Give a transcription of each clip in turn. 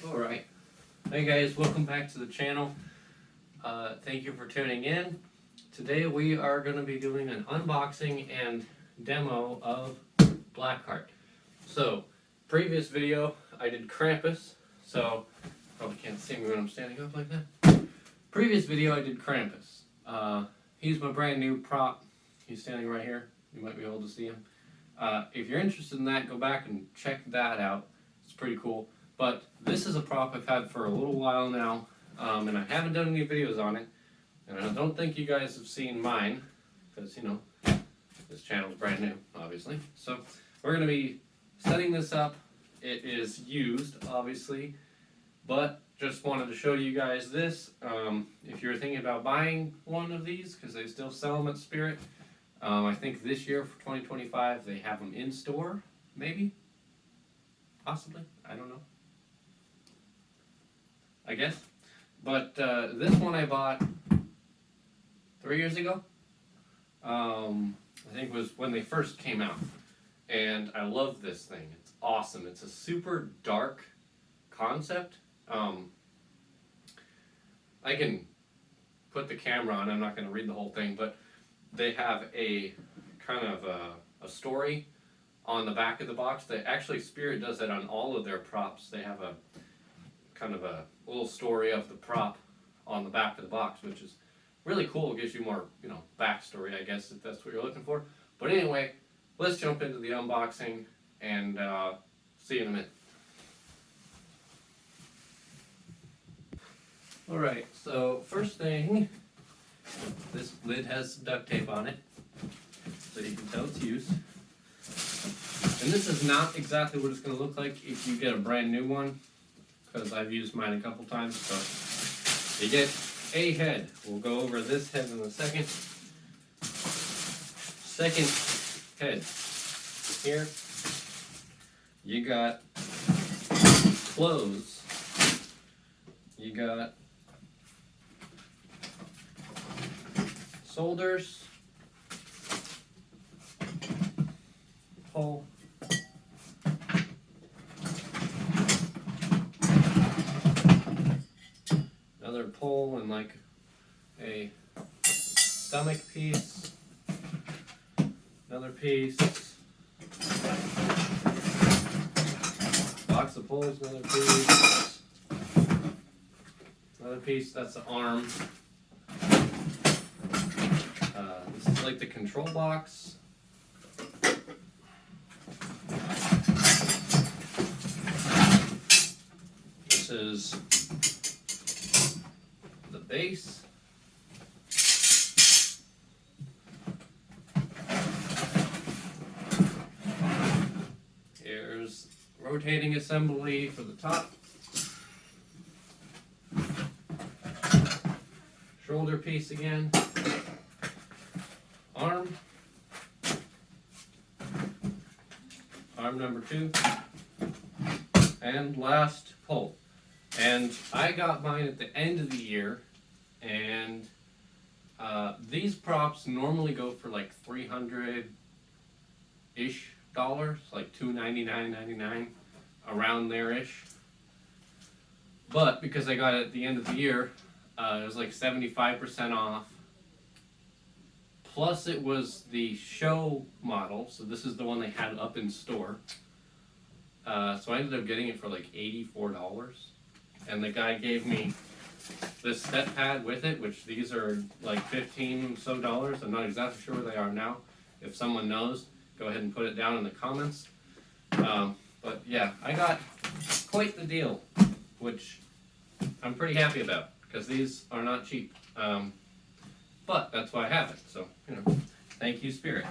Alright, hey guys, welcome back to the channel. Thank you for tuning in. Today we are going to be doing an unboxing and demo of Hart. So, previous video I did Krampus, so probably can't see me when I'm standing up like that. Previous video I did Krampus. He's my brand new prop. He's standing right here. You might be able to see him. If you're interested in that, go back and check that out. It's pretty cool. But this is a prop I've had for a little while now, and I haven't done any videos on it. And I don't think you guys have seen mine, because, you know, this channel's brand new, obviously. So we're going to be setting this up. It is used, obviously, but just wanted to show you guys this. If you're thinking about buying one of these, because they still sell them at Spirit, I think this year for 2025 they have them in store, maybe, possibly, I don't know. I guess. But this one I bought 3 years ago. I think it was when they first came out. And I love this thing. It's awesome. It's a super dark concept. I can put the camera on. I'm not going to read the whole thing. But they have a kind of a story on the back of the box. Actually, Spirit does that on all of their props. They have a kind of a little story of the prop on the back of the box, which is really cool. It gives you more, you know, backstory, I guess, if that's what you're looking for. But anyway, let's jump into the unboxing and see you in a minute. Alright, so first thing, this lid has duct tape on it, so you can tell it's used. And this is not exactly what it's going to look like if you get a brand new one, because I've used mine a couple times. So you get a head. We'll go over this head in a second. Second head. Here you got clothes. You got solders. Hole. Another pole and like a stomach piece. Another piece. Box of poles, another piece. Another piece, that's the arm. This is like the control box. This is the base. Here's rotating assembly for the top. Shoulder piece again. Arm. Arm number 2. And last pole. And I got mine at the end of the year, and these props normally go for like $300-ish, like $299.99, around there-ish. But because I got it at the end of the year, it was like 75% off. Plus it was the show model, so this is the one they had up in store. So I ended up getting it for like $84. And the guy gave me this step pad with it, which these are like $15 so. I'm not exactly sure where they are now. If someone knows, go ahead and put it down in the comments. But yeah, I got quite the deal, which I'm pretty happy about, because these are not cheap. But that's why I have it, so, you know, thank you, Spirit.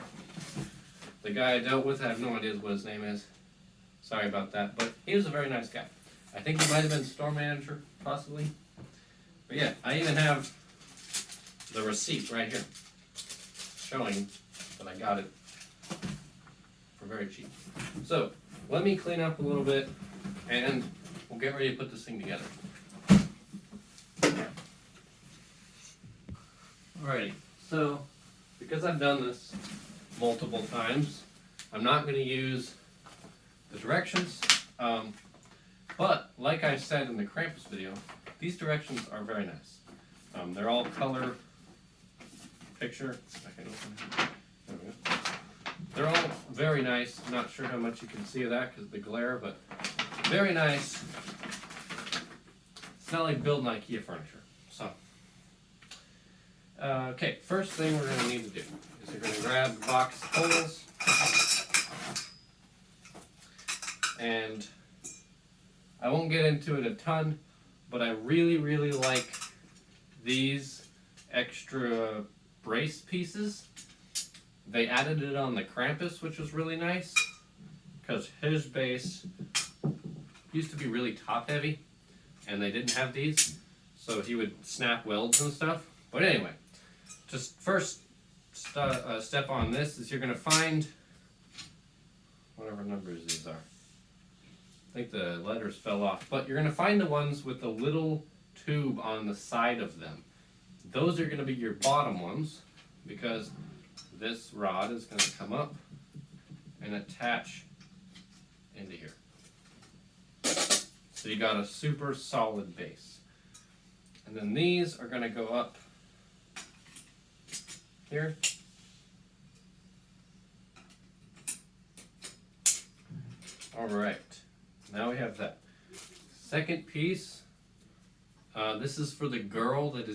The guy I dealt with, I have no idea what his name is. Sorry about that, but he was a very nice guy. I think he might have been store manager, possibly. But yeah, I even have the receipt right here showing that I got it for very cheap. So, let me clean up a little bit and we'll get ready to put this thing together. Alrighty, so because I've done this multiple times, I'm not going to use the directions. But like I said in the Krampus video, these directions are very nice. They're all color picture. I can open it. There we go. They're all very nice. I'm not sure how much you can see of that because of the glare, but very nice. It's not like building IKEA furniture. So, okay, first thing we're going to need to do is we're going to grab the box holes, and I won't get into it a ton, but I really, really like these extra brace pieces. They added it on the Krampus, which was really nice, because his base used to be really top heavy, and they didn't have these, so he would snap welds and stuff. But anyway, just first step on this is you're going to find whatever numbers these are. I think the letters fell off, but you're going to find the ones with the little tube on the side of them. Those are going to be your bottom ones, because this rod is going to come up and attach into here. So you got a super solid base. And then these are going to go up here. All right, now we have that. Second piece, this is for the girl that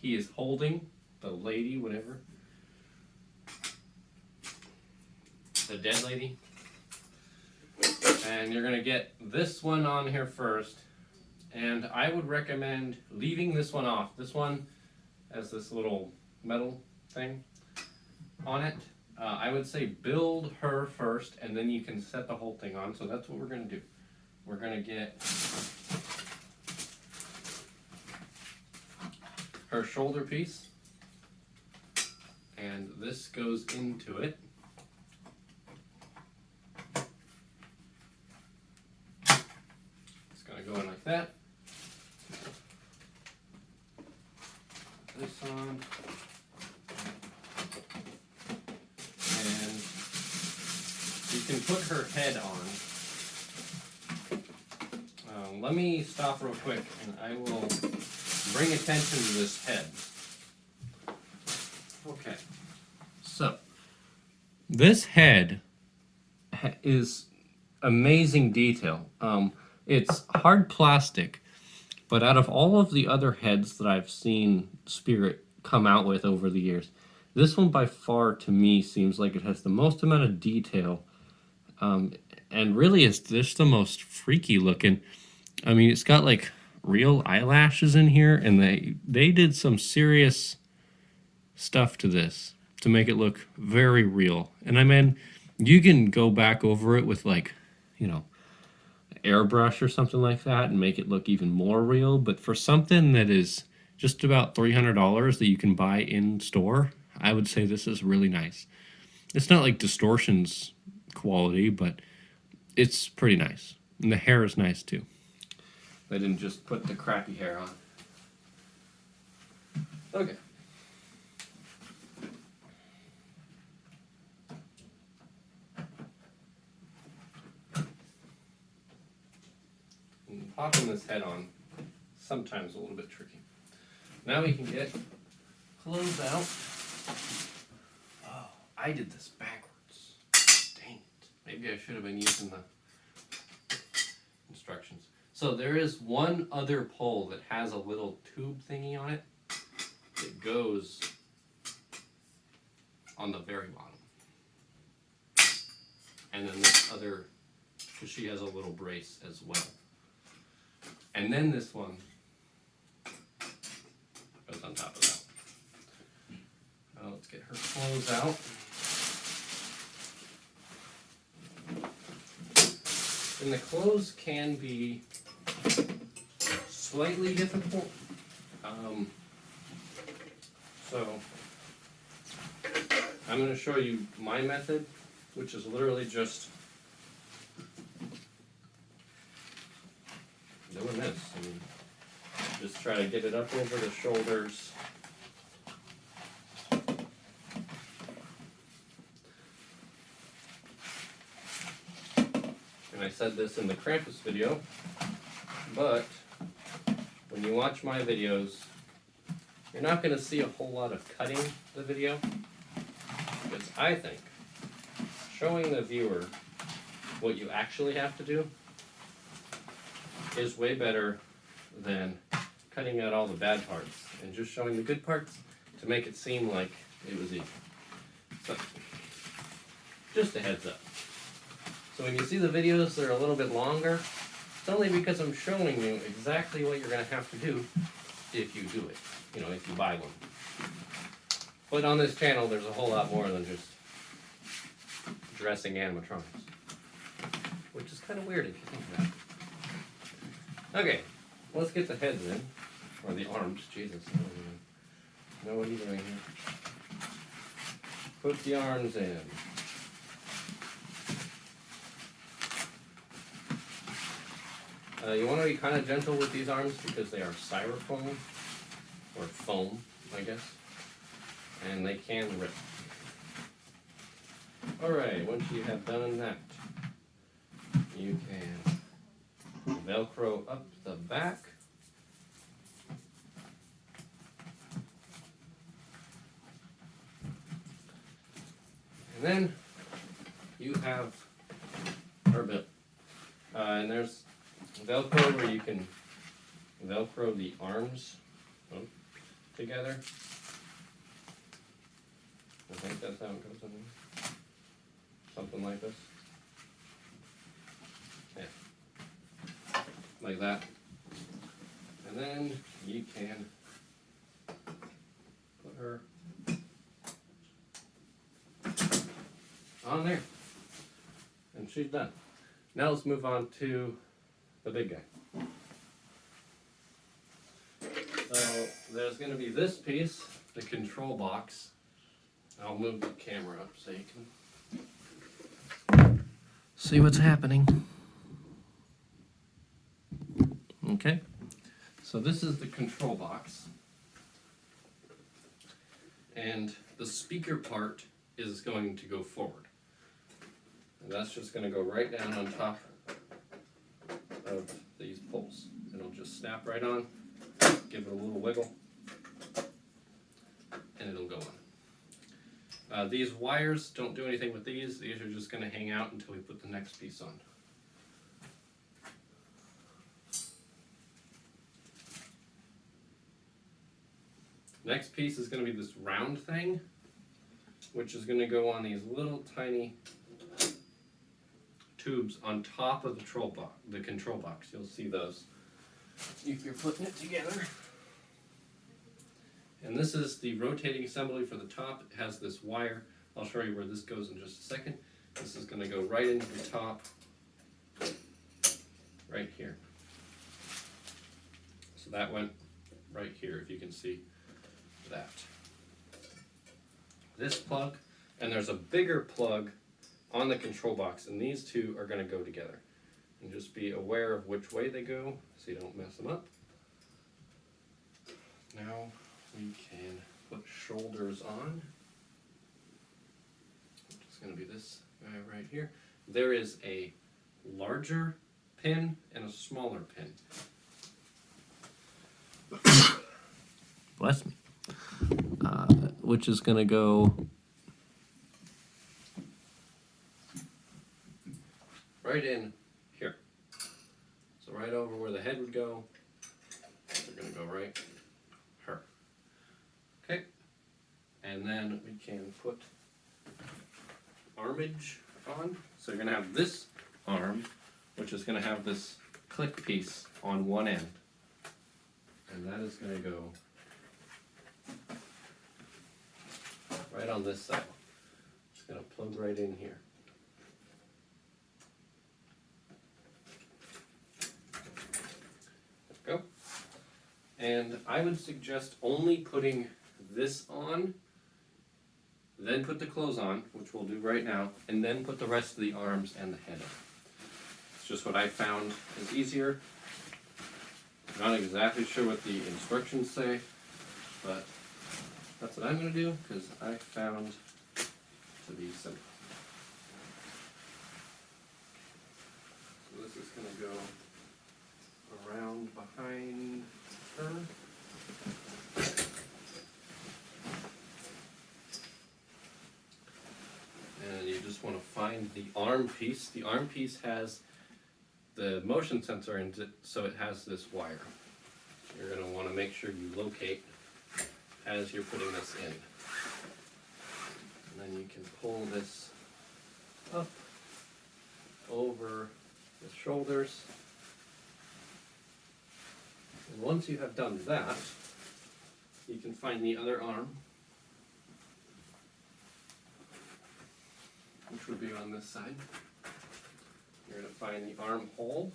he is holding, the lady, whatever, the dead lady. And you're gonna get this one on here first, and I would recommend leaving this one off. This one has this little metal thing on it. I would say build her first, and then you can set the whole thing on. So that's what we're gonna do. We're gonna get her shoulder piece, and this goes into it. It's gonna go in like that. This on. And you can put her head on. Let me stop real quick and I will bring attention to this head. Okay. So, this head is amazing detail. It's hard plastic, but out of all of the other heads that I've seen Spirit come out with over the years, this one by far to me seems like it has the most amount of detail, and really is just the most freaky looking. I mean, it's got like real eyelashes in here, and they did some serious stuff to this to make it look very real. And I mean, you can go back over it with like, airbrush or something like that and make it look even more real. But for something that is just about $300 that you can buy in store, I would say this is really nice. It's not like Distortion's quality, but it's pretty nice. And the hair is nice too. They didn't just put the crappy hair on. Okay. And popping this head on, sometimes a little bit tricky. Now we can get clothes out. Oh, I did this backwards. Dang it. Maybe I should have been using the instructions. So there is one other pole that has a little tube thingy on it that goes on the very bottom. And then this other, because she has a little brace as well. And then this one goes on top of that. Now let's get her clothes out. And the clothes can be slightly difficult. So I'm going to show you my method, which is literally just doing this. And just try to get it up over the shoulders. And I said this in the Krampus video, but when you watch my videos, you're not going to see a whole lot of cutting the video, because I think showing the viewer what you actually have to do is way better than cutting out all the bad parts and just showing the good parts to make it seem like it was easy. So, just a heads up. So when you see the videos that are a little bit longer, it's only because I'm showing you exactly what you're going to have to do if you do it. You know, if you buy one. But on this channel, there's a whole lot more than just dressing animatronics. Which is kind of weird if you think about it. Okay, let's get the heads in. Or the arms, Jesus. I don't even know what are you doing here. Put the arms in. You want to be kind of gentle with these arms because they are styrofoam, or foam, I guess, and they can rip. Alright, once you have done that, you can Velcro up the back. And then you have our bit. And there's Velcro where you can Velcro the arms together. I think that's how it goes on there. Something like this. Yeah. Like that. And then you can put her on there. And she's done. Now let's move on to the big guy. So there's going to be this piece, the control box. I'll move the camera up so you can see what's happening. Okay, so this is the control box. And the speaker part is going to go forward. And that's just going to go right down on top of these poles. It'll just snap right on, give it a little wiggle, and it'll go on. These wires, don't do anything with these. These are just going to hang out until we put the next piece on. Next piece is going to be this round thing, which is going to go on these little tiny tubes on top of the control box. You'll see those if you're putting it together. And this is the rotating assembly for the top. It has this wire. I'll show you where this goes in just a second. This is going to go right into the top, right here. So that went right here, if you can see that. This plug, and there's a bigger plug on the control box, and these two are going to go together. And just be aware of which way they go so you don't mess them up. Now we can put shoulders on. It's going to be this guy right here. There is a larger pin and a smaller pin. Bless me. Which is going to go right in here. So right over where the head would go, they're going to go right here. Okay. And then we can put armage on. So you're going to have this arm, which is going to have this click piece on one end. And that is going to go right on this side. Just going to plug right in here. There we go. And I would suggest only putting this on, then put the clothes on, which we'll do right now, and then put the rest of the arms and the head on. It's just what I found is easier. I'm not exactly sure what the instructions say, but that's what I'm going to do because I found to be simple. go around behind her. And you just want to find the arm piece. The arm piece has the motion sensor in it, so it has this wire. You're going to want to make sure you locate as you're putting this in. And then you can pull this up over the shoulders. And once you have done that, you can find the other arm, which would be on this side. You're going to find the armhole,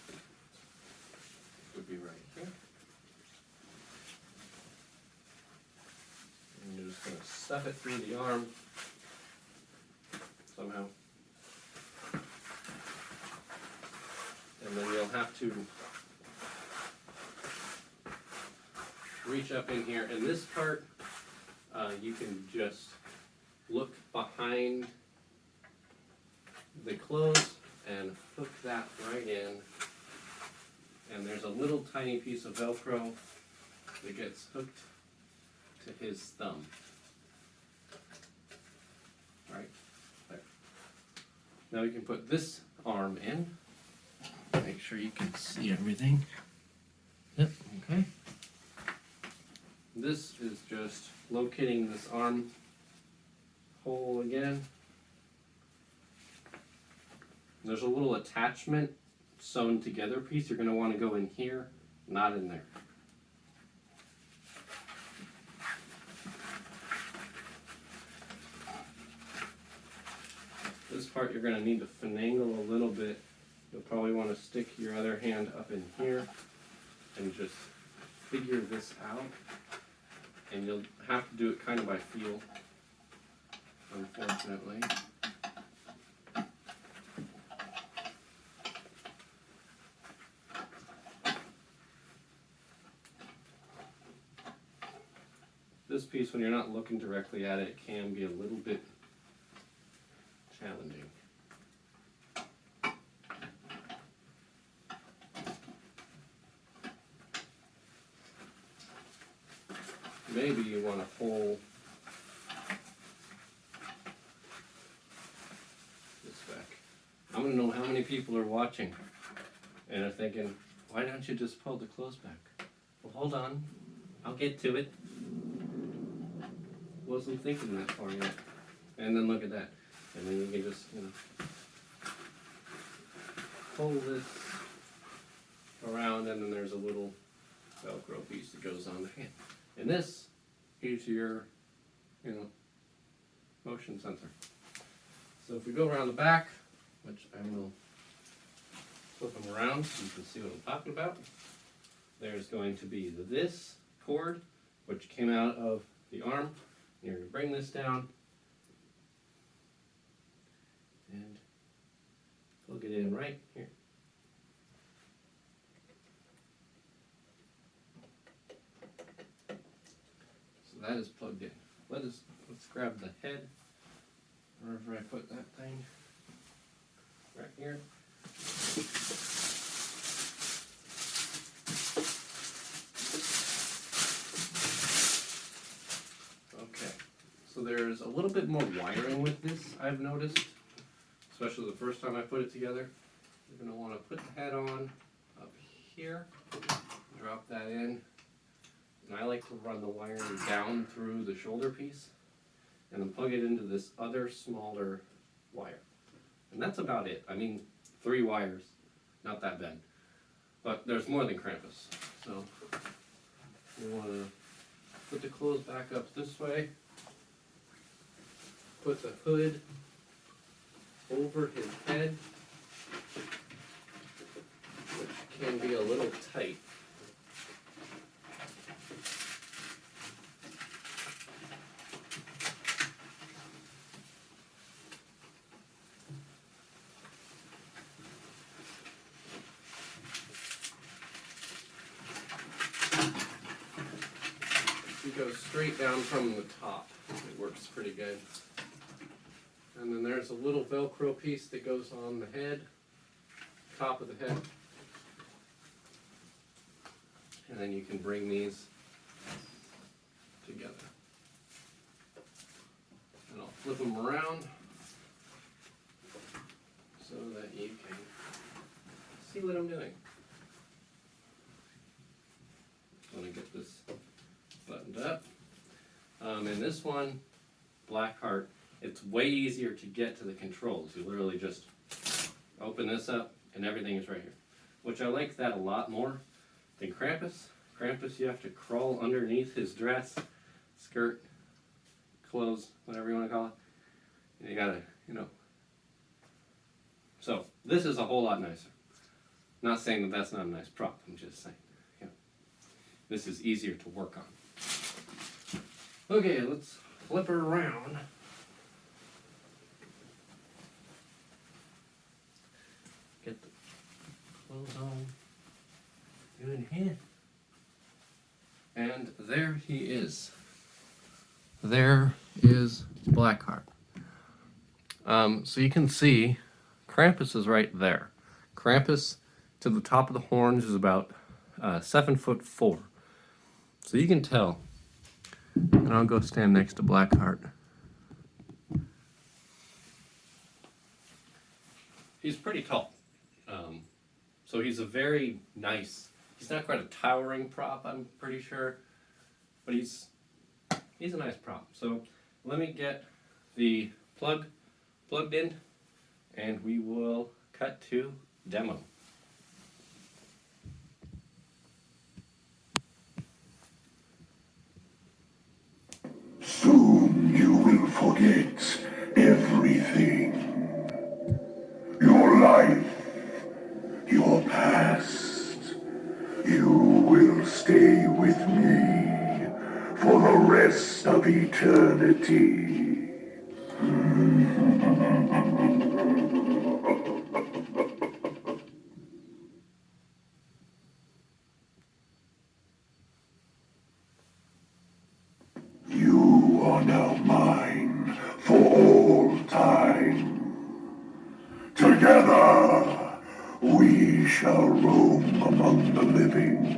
which would be right here. And you're just going to stuff it through the arm somehow. And then you'll have to reach up in here. And this part, you can just look behind the clothes and hook that right in. And there's a little tiny piece of Velcro that gets hooked to his thumb. Right there. Now we can put this arm in. Make sure you can see everything. Yep, okay. This is just locating this arm hole again. There's a little attachment sewn together piece. You're going to want to go in here, not in there. This part you're going to need to finagle a little bit. You'll probably want to stick your other hand up in here and just figure this out. And you'll have to do it kind of by feel, unfortunately. This piece, when you're not looking directly at it, can be a little bit challenging. Maybe you want to pull this back. I want to know how many people are watching and are thinking, why don't you just pull the clothes back? Well, hold on. I'll get to it. Wasn't thinking that far yet. And then look at that. And then you can just, pull this around, and then there's a little Velcro piece that goes on the hand. And this is your, motion sensor. So if we go around the back, which I will flip them around so you can see what I'm talking about, there's going to be this cord, which came out of the arm. You're going to bring this down and plug it in right here. So that is plugged in. Let's grab the head, wherever I put that thing, right here. Okay, so there's a little bit more wiring with this, I've noticed, especially the first time I put it together. You're going to want to put the head on up here, drop that in. And I like to run the wiring down through the shoulder piece and then plug it into this other smaller wire. And that's about it. I mean, 3 wires, not that bad. But there's more than Krampus. So you want to put the clothes back up this way, put the hood over his head, which can be a little tight. If you go straight down from the top, it works pretty good. And then there's a little Velcro piece that goes on the head, top of the head. And then you can bring these together. And I'll flip them around so that you can see what I'm doing. I'm going to get this buttoned up. And this one, Black Hart, it's way easier to get to the controls. You literally just open this up and everything is right here. Which I like that a lot more than Krampus. Krampus, you have to crawl underneath his dress, skirt, clothes, whatever you want to call it. And you gotta, So, this is a whole lot nicer. Not saying that that's not a nice prop, I'm just saying, this is easier to work on. Okay, let's flip her around. Get the clothes on. Good here. And there he is. There is Blackheart. So you can see Krampus is right there. Krampus to the top of the horns is about 7'4". So you can tell. And I'll go stand next to Blackheart. He's pretty tall. So he's a very nice, he's not quite a towering prop, I'm pretty sure, but he's a nice prop. So let me get the plugged in, and we will cut to demo. Soon you will forget everything. Your life, your past. You will stay with me for the rest of eternity. You are now mine for all time. Together, we shall roam among the living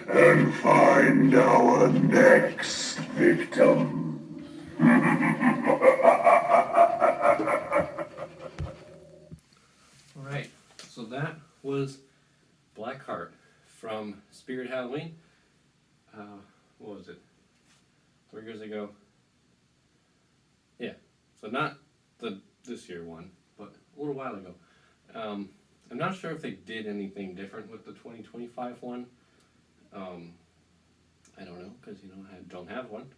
and find our next victim. Alright, so that was Blackheart from Spirit Halloween. What was it? 3 years ago. Yeah, so not this year one, but a little while ago. I'm not sure if they did anything different with the 2025 one. I don't know, because I don't have one,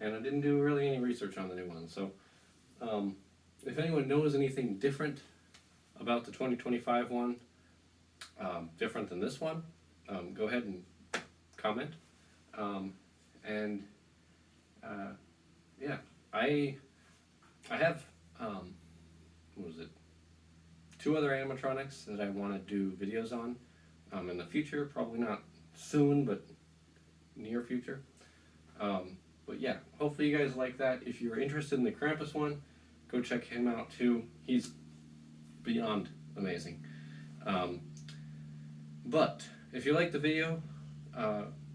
and I didn't do really any research on the new one. So, if anyone knows anything different about the 2025 one, different than this one, go ahead and comment. Yeah, I have what was it? 2 other animatronics that I want to do videos on in the future. Probably not soon, but near future. But yeah, hopefully you guys like that. If you're interested in the Krampus one, go check him out too. He's beyond amazing. But if you like the video,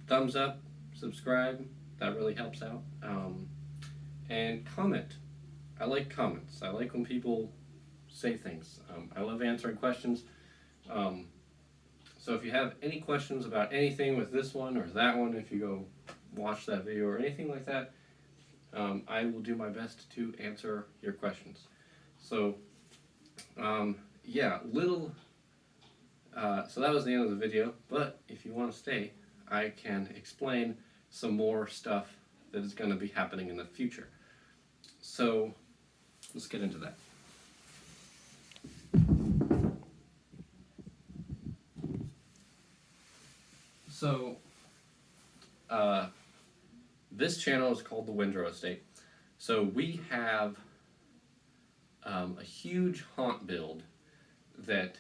thumbs up, subscribe. That really helps out. And comment. I like comments. I like when people say things. I love answering questions. So if you have any questions about anything with this one or that one, if you go watch that video or anything like that, I will do my best to answer your questions. So, yeah, so that was the end of the video, but if you want to stay, I can explain some more stuff that is going to be happening in the future. So, let's get into that. So, this channel is called the Windrow Estate. So we have a huge haunt build that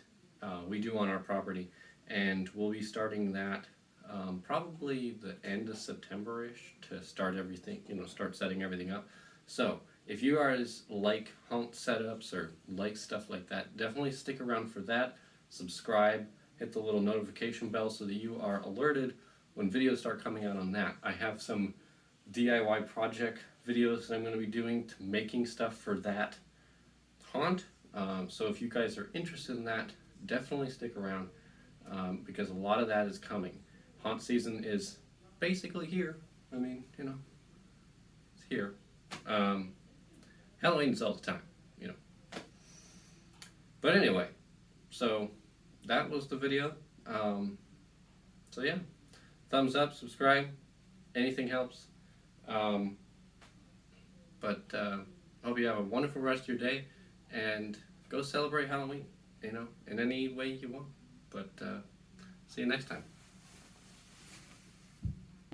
we do on our property, and we'll be starting that probably the end of September-ish to start everything, start setting everything up. So if you guys like haunt setups or like stuff like that, definitely stick around for that. Subscribe, hit the little notification bell so that you are alerted when videos start coming out on that. I have some DIY project videos that I'm going to be doing to making stuff for that haunt. So if you guys are interested in that, definitely stick around because a lot of that is coming. Haunt season is basically here. I mean, you know, it's here. Halloween's all the time, you know. But anyway, so that was the video. So yeah, thumbs up, subscribe, anything helps. But hope you have a wonderful rest of your day, and go celebrate Halloween, you know, in any way you want. But see you next time.